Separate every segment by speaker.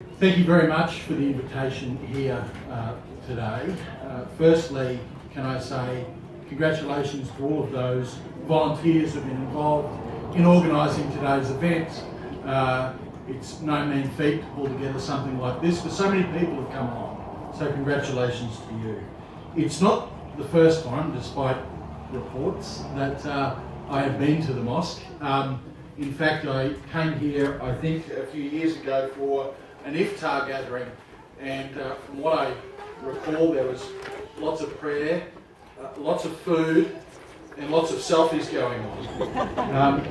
Speaker 1: Thank you very much for the invitation here today. Firstly, can I say congratulations to all of those volunteers who have been involved in organising today's event. It's no mean feat to pull together something like this, but so many people have come along, so congratulations to you. It's not the first time, despite reports, that I have been to the mosque. In fact, I came here, I think, a few years ago for an iftar gathering, and from what I recall, there was lots of prayer, lots of food, and lots of selfies going on.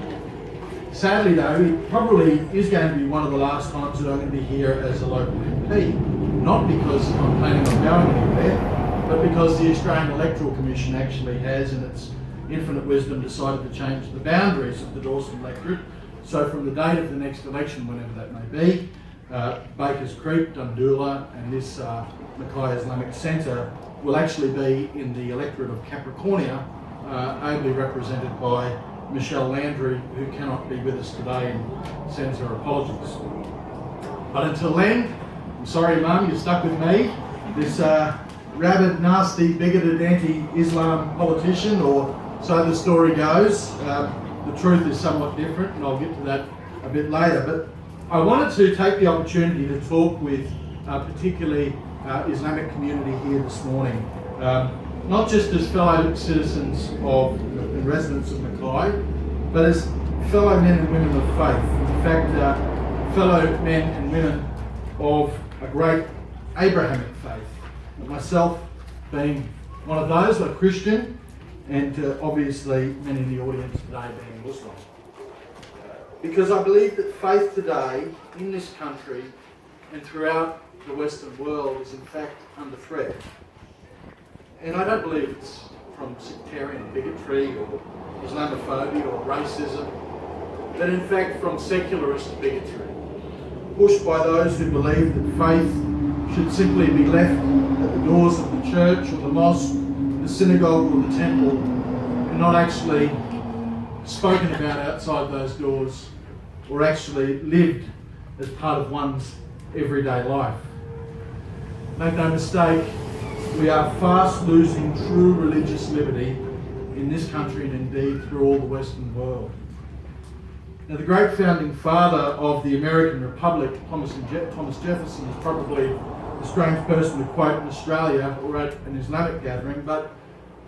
Speaker 1: Sadly though, it probably is going to be one of the last times that I'm going to be here as a local MP, not because I'm planning on going anywhere, but because the Australian Electoral Commission actually has, in its infinite wisdom, decided to change the boundaries of the Dawson electorate. So from the date of the next election, whenever that may be, Bakers Creek, Dundoola and this Mackay Islamic Centre will actually be in the electorate of Capricornia, ably represented by Michelle Landry, who cannot be with us today and sends her apologies. But until then, I'm sorry Mum, you're stuck with me. This rabid, nasty, bigoted, anti-Islam politician, or so the story goes. The truth is somewhat different, and I'll get to that a bit later. But I wanted to take the opportunity to talk with particularly our Islamic community here this morning, not just as fellow citizens of and residents of Mackay, but as fellow men and women of faith. In fact, fellow men and women of a great Abrahamic faith. Myself being one of those, a Christian, and obviously many in the audience today being Muslim. Because I believe that faith today in this country and throughout the Western world is in fact under threat. And I don't believe it's from sectarian bigotry or Islamophobia or racism, but in fact from secularist bigotry, pushed by those who believe that faith should simply be left at the doors of the church or the mosque, the synagogue or the temple, and not actually spoken about outside those doors or actually lived as part of one's everyday life. Make no mistake, we are fast losing true religious liberty in this country and indeed through all the Western world. Now, the great founding father of the American Republic, Thomas Jefferson, is probably a strange person to quote in Australia or at an Islamic gathering, but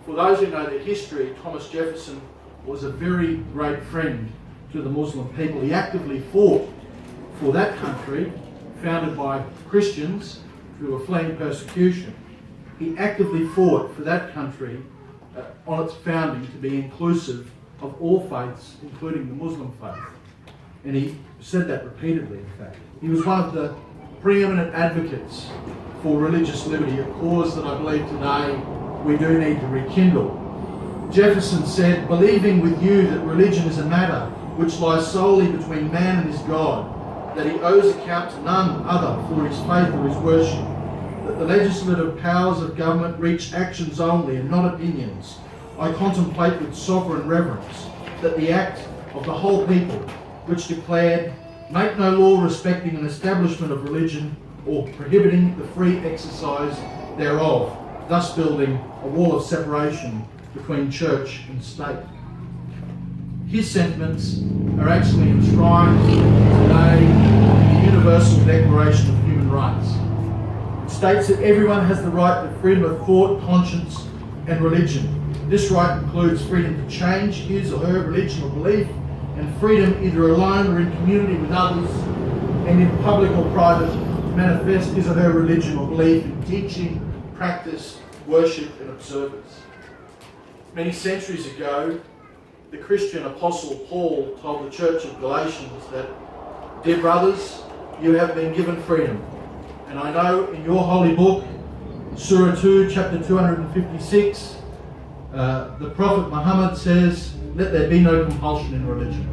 Speaker 1: for those who know their history, Thomas Jefferson was a very great friend to the Muslim people. He actively fought for that country, founded by Christians who were fleeing persecution. He actively fought for that country on its founding to be inclusive of all faiths, including the Muslim faith. And he said that repeatedly, in fact. He was one of the preeminent advocates for religious liberty, a cause that I believe today we do need to rekindle. Jefferson said, "Believing with you that religion is a matter which lies solely between man and his God, that he owes account to none other for his faith or his worship, that the legislative powers of government reach actions only and not opinions, I contemplate with sovereign reverence that the act of the whole people, which declared, make no law respecting an establishment of religion or prohibiting the free exercise thereof, thus building a wall of separation between church and state." His sentiments are actually enshrined today in the Universal Declaration of Human Rights. It states that everyone has the right to freedom of thought, conscience and religion. This right includes freedom to change his or her religion or belief, and freedom either alone or in community with others, and in public or private, to manifest his or her religion or belief in teaching, practice, worship and observance. Many centuries ago, the Christian apostle Paul told the church of Galatians that, "Dear brothers, you have been given freedom. And I know in your holy book, Surah 2, chapter 256, the Prophet Muhammad says, let there be no compulsion in religion."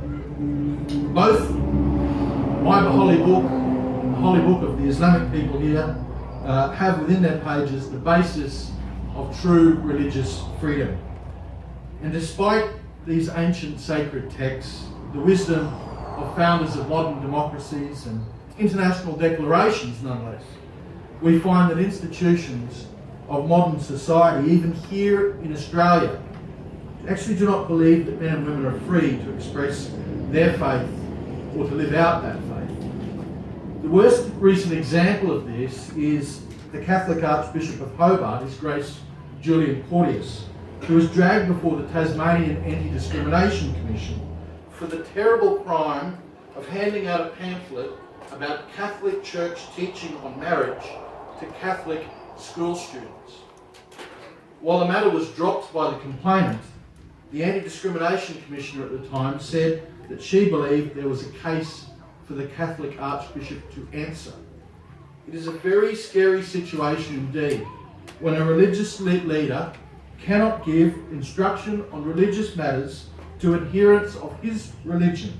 Speaker 1: Both my holy book and the holy book of the Islamic people here have within their pages the basis of true religious freedom. And despite these ancient sacred texts, the wisdom of founders of modern democracies and international declarations nonetheless, we find that institutions of modern society, even here in Australia, actually do not believe that men and women are free to express their faith or to live out that faith. The worst recent example of this is the Catholic Archbishop of Hobart, His Grace Julian Porteous, who was dragged before the Tasmanian Anti-Discrimination Commission for the terrible crime of handing out a pamphlet about Catholic Church teaching on marriage to Catholic school students. While the matter was dropped by the complainant, the Anti-Discrimination Commissioner at the time said that she believed there was a case for the Catholic Archbishop to answer. It is a very scary situation indeed when a religious leader cannot give instruction on religious matters to adherents of his religion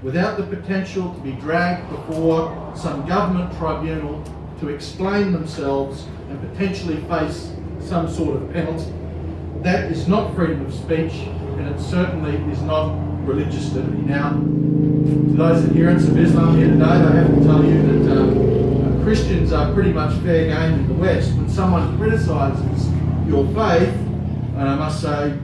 Speaker 1: without the potential to be dragged before some government tribunal to explain themselves and potentially face some sort of penalty. That is not freedom of speech, and it certainly is not religious liberty. Now, to those adherents of Islam here today, I have to tell you that Christians are pretty much fair game in the West. When someone criticises your faith, and I must say,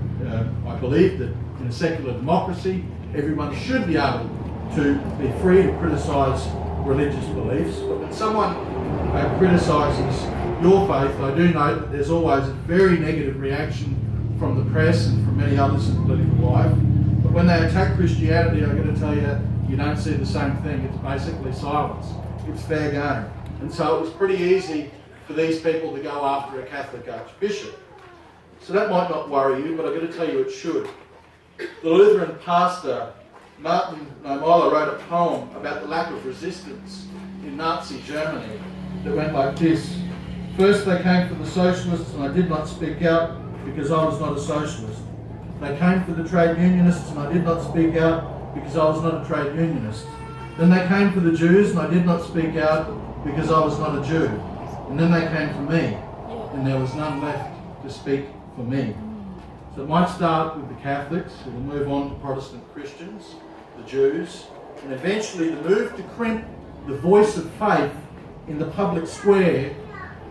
Speaker 1: I believe that in a secular democracy, everyone should be able to be free to criticise religious beliefs. But when someone criticises your faith, I do note that there's always a very negative reaction from the press and from many others in political life. But when they attack Christianity, I've got to tell you, you don't see the same thing. It's basically silence. It's fair game. And so it was pretty easy for these people to go after a Catholic archbishop. So that might not worry you, but I've got to tell you it should. The Lutheran pastor Martin Niemöller wrote a poem about the lack of resistance in Nazi Germany that went like this. First they came for the socialists and I did not speak out because I was not a socialist. They came for the trade unionists and I did not speak out because I was not a trade unionist. Then they came for the Jews and I did not speak out because I was not a Jew. And then they came for me and there was none left to speak for me. So it might start with the Catholics, it will move on to Protestant Christians, the Jews, and eventually the move to crimp the voice of faith in the public square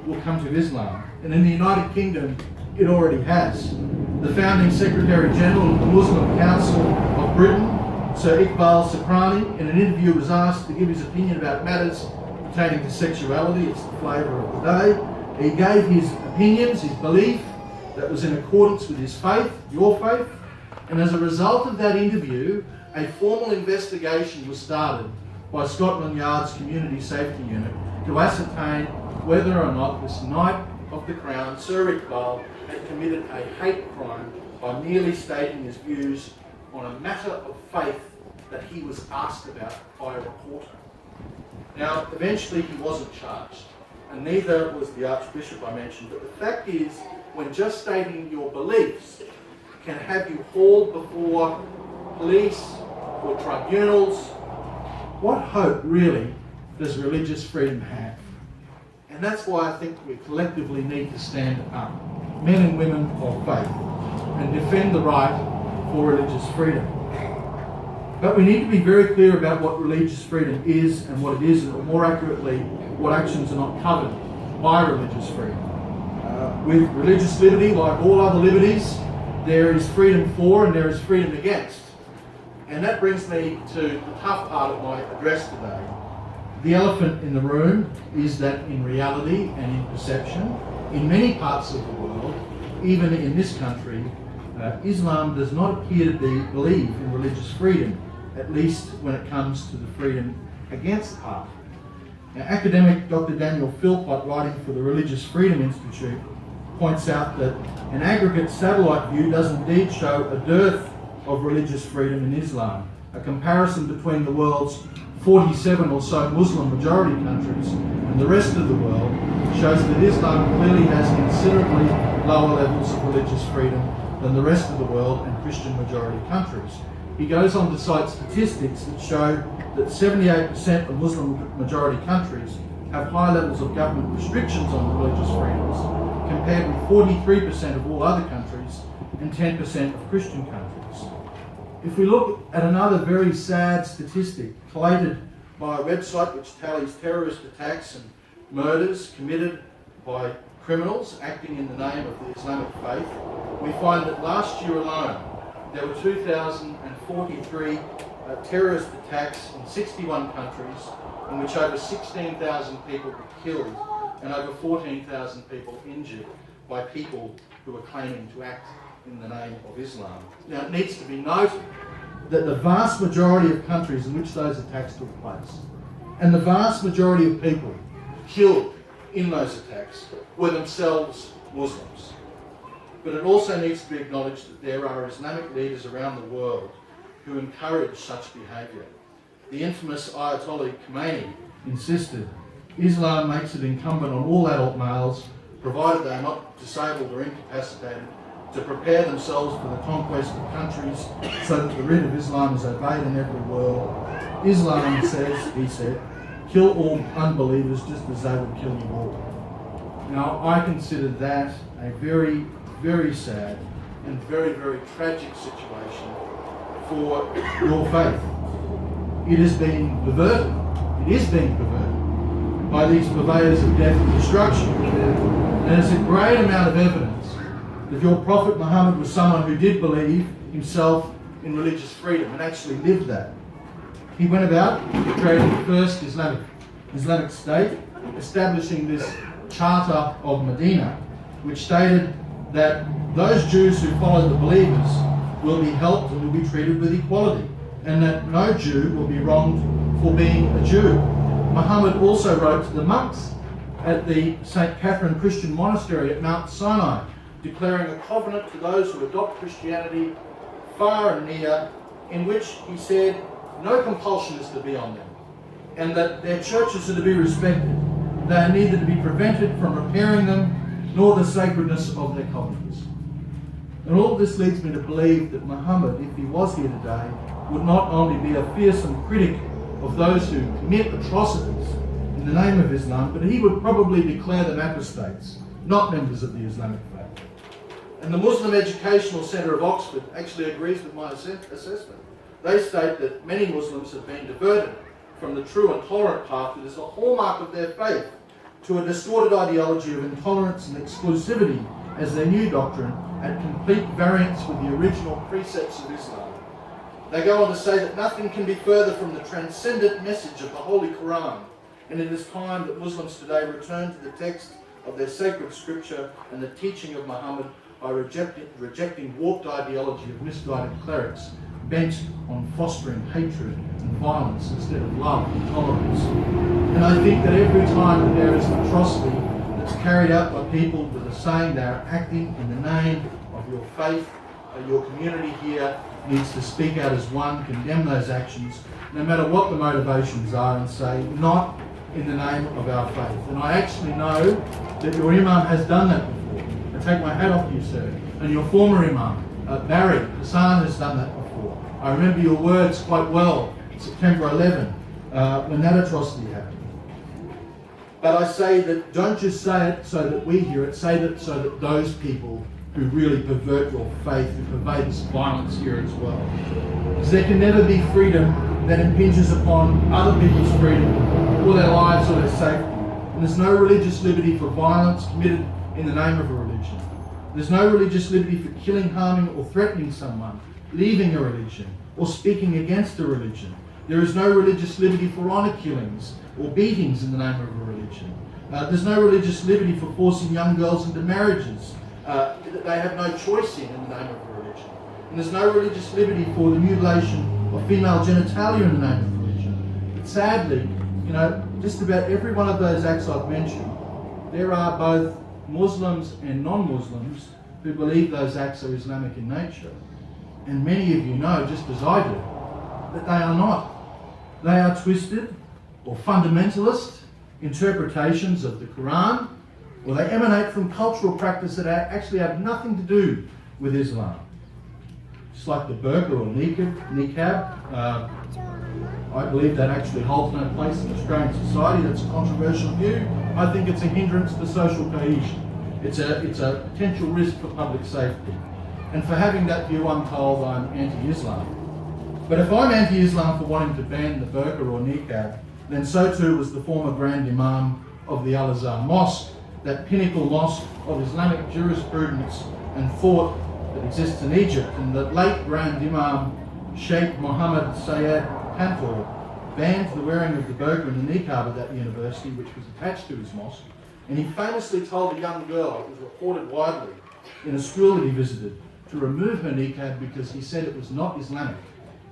Speaker 1: will come to Islam. And in the United Kingdom, it already has. The founding Secretary General of the Muslim Council of Britain, Sir Iqbal Sakrani, in an interview was asked to give his opinion about matters pertaining to sexuality. It's the flavour of the day. He gave his opinions, his belief, that was in accordance with his faith, your faith, and as a result of that interview, a formal investigation was started by Scotland Yard's Community Safety Unit to ascertain whether or not this Knight of the Crown, Sir Iqbal, had committed a hate crime by merely stating his views on a matter of faith that he was asked about by a reporter. Now, eventually he wasn't charged, and neither was the Archbishop I mentioned, but the fact is, when just stating your beliefs can have you hauled before police or tribunals, what hope really does religious freedom have? And that's why I think we collectively need to stand up, men and women of faith, and defend the right for religious freedom. But we need to be very clear about what religious freedom is and what it isn't, or more accurately, what actions are not covered by religious freedom. With religious liberty, like all other liberties, there is freedom for and there is freedom against. And that brings me to the tough part of my address today. The elephant in the room is that in reality and in perception, in many parts of the world, even in this country, Islam does not appear to believe in religious freedom, at least when it comes to the freedom against part. Now, academic Dr. Daniel Philpott, writing for the Religious Freedom Institute, points out that an aggregate satellite view does indeed show a dearth of religious freedom in Islam. A comparison between the world's 47 or so Muslim majority countries and the rest of the world shows that Islam clearly has considerably lower levels of religious freedom than the rest of the world and Christian majority countries. He goes on to cite statistics that show that 78% of Muslim majority countries have high levels of government restrictions on religious freedoms, compared with 43% of all other countries and 10% of Christian countries. If we look at another very sad statistic collated by a website which tallies terrorist attacks and murders committed by criminals acting in the name of the Islamic faith, we find that last year alone there were 2,043 terrorist attacks in 61 countries, in which over 16,000 people were killed and over 14,000 people injured by people who were claiming to act in the name of Islam. Now, it needs to be noted that the vast majority of countries in which those attacks took place and the vast majority of people killed in those attacks were themselves Muslims. But it also needs to be acknowledged that there are Islamic leaders around the world who encourage such behaviour. The infamous Ayatollah Khomeini insisted Islam makes it incumbent on all adult males, provided they are not disabled or incapacitated, to prepare themselves for the conquest of countries so that the writ of Islam is obeyed in every world. Islam says, he said, kill all unbelievers just as they would kill you all. Now, I consider that a very, very sad and very, very tragic situation for your faith. It is being perverted. It is being perverted by these purveyors of death and destruction. And there's a great amount of evidence that your Prophet Muhammad was someone who did believe himself in religious freedom and actually lived that. He went about creating the first Islamic state, establishing this Charter of Medina, which stated that those Jews who followed the believers will be helped and will be treated with equality, and that no Jew will be wronged for being a Jew. Muhammad also wrote to the monks at the St. Catherine Christian Monastery at Mount Sinai, declaring a covenant to those who adopt Christianity far and near, in which he said no compulsion is to be on them, and that their churches are to be respected. They are neither to be prevented from repairing them, nor the sacredness of their covenants. And all this leads me to believe that Muhammad, if he was here today, would not only be a fearsome critic of those who commit atrocities in the name of Islam, but he would probably declare them apostates, not members of the Islamic faith. And the Muslim Educational Centre of Oxford actually agrees with my assessment. They state that many Muslims have been diverted from the true and tolerant path that is the hallmark of their faith to a distorted ideology of intolerance and exclusivity as their new doctrine, at complete variance with the original precepts of Islam. They go on to say that nothing can be further from the transcendent message of the Holy Quran, and it is time that Muslims today return to the text of their sacred scripture and the teaching of Muhammad by rejecting warped ideology of misguided clerics bent on fostering hatred and violence instead of love and tolerance. And I think that every time that there is an atrocity that's carried out by people that are saying they are acting in the name of your faith, your community here needs to speak out as one, condemn those actions, no matter what the motivations are, and say, not in the name of our faith. And I actually know that your Imam has done that before. I take my hat off to you, sir. And your former Imam, Barry Hassan, has done that before. I remember your words quite well, September 11, when that atrocity happened. But I say that don't just say it so that we hear it, say it so that those people who really pervert your faith, who pervade this violence here as well. Because there can never be freedom that impinges upon other people's freedom or their lives or their safety. And there's no religious liberty for violence committed in the name of a religion. There's no religious liberty for killing, harming or threatening someone, leaving a religion or speaking against a religion. There is no religious liberty for honour killings or beatings in the name of a religion. There's no religious liberty for forcing young girls into marriages that they have no choice in the name of a religion. And there's no religious liberty for the mutilation of female genitalia in the name of religion. But sadly, just about every one of those acts I've mentioned, there are both Muslims and non-Muslims who believe those acts are Islamic in nature. And many of you know, just as I do, that they are not. They are twisted or fundamentalist interpretations of the Quran, or they emanate from cultural practice that actually have nothing to do with Islam. Just like the burqa or niqab, I believe that actually holds no place in Australian society. That's a controversial view. I think it's a hindrance to social cohesion. It's a potential risk for public safety. And for having that view, I'm told I'm anti-Islam. But if I'm anti-Islam for wanting to ban the burqa or niqab, then so too was the former Grand Imam of the Al-Azhar Mosque, that pinnacle mosque of Islamic jurisprudence and thought that exists in Egypt. And the late Grand Imam Sheikh Mohammed Sayed Kantor banned the wearing of the burqa and the niqab at that university, which was attached to his mosque. And he famously told a young girl, it was reported widely, in a school that he visited, to remove her niqab because he said it was not Islamic.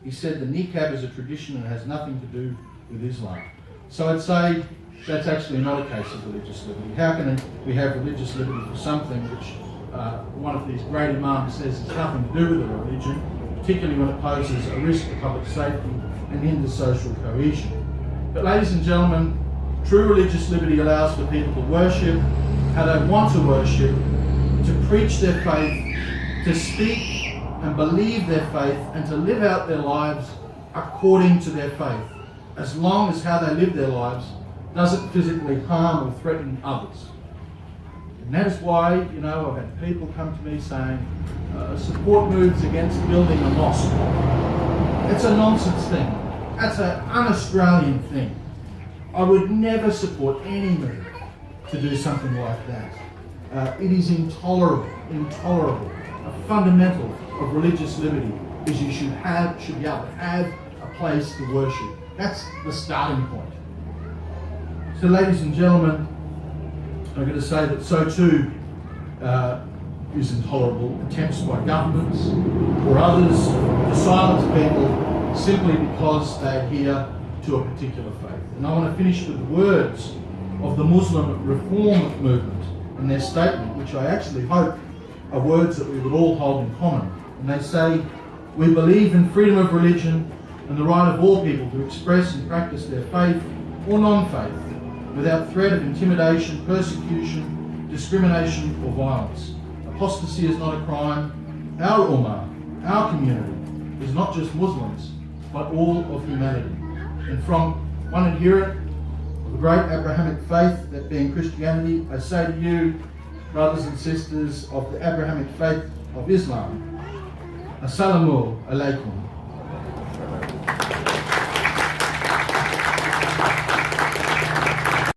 Speaker 1: He said the niqab is a tradition and has nothing to do with Islam. So I'd say that's actually not a case of religious liberty. How can we have religious liberty for something which one of these great imams says has nothing to do with a religion, particularly when it poses a risk to public safety and hinders social cohesion? But ladies and gentlemen, true religious liberty allows for people to worship how they want to worship, to preach their faith, to speak and believe their faith, and to live out their lives according to their faith, as long as how they live their lives doesn't physically harm or threaten others. And that is why, I've had people come to me saying, support moves against building a mosque. It's a nonsense thing. That's an un-Australian thing. I would never support any move to do something like that. It is intolerable. A fundamental of religious liberty is you should be able to have a place to worship. That's the starting point. So ladies and gentlemen, I'm going to say that so too is intolerable attempts by governments or others to silence people simply because they adhere to a particular faith. And I want to finish with the words of the Muslim Reform Movement in their statement, which I actually hope are words that we would all hold in common. And they say, "We believe in freedom of religion and the right of all people to express and practice their faith or non-faith without threat of intimidation, persecution, discrimination or violence. Apostasy is not a crime. Our Ummah, our community, is not just Muslims, but all of humanity." And from one adherent of the great Abrahamic faith, that being Christianity, I say to you, brothers and sisters of the Abrahamic faith of Islam, Assalamu alaikum.